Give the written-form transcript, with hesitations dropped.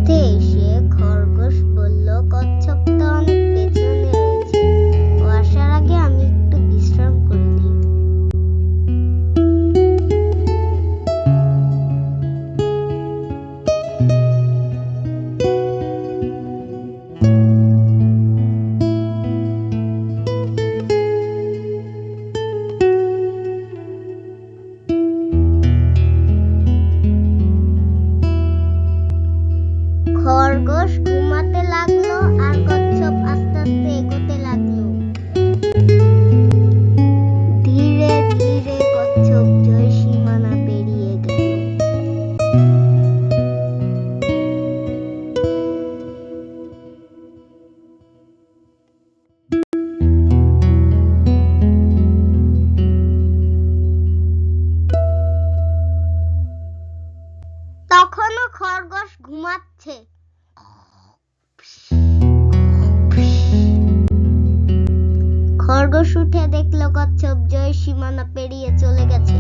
পথে এসে খরগোশ বলল, কচ্ছপটা অনেক পেছনে রয়েছে, ও আসার আগে আমি একটু বিশ্রাম করে নিই। খরগোশ ঘুমাতে লাগলো আর কচ্ছপ আস্তে আস্তে এগোতে লাগলো। ধীরে ধীরে কচ্ছপ জয় সীমানা পেরিয়ে গেল। তখনও খরগোশ ঘুমাচ্ছে। খরগোশ উঠে দেখলো কচ্ছপ জয় সীমানা পেরিয়ে চলে গেছে।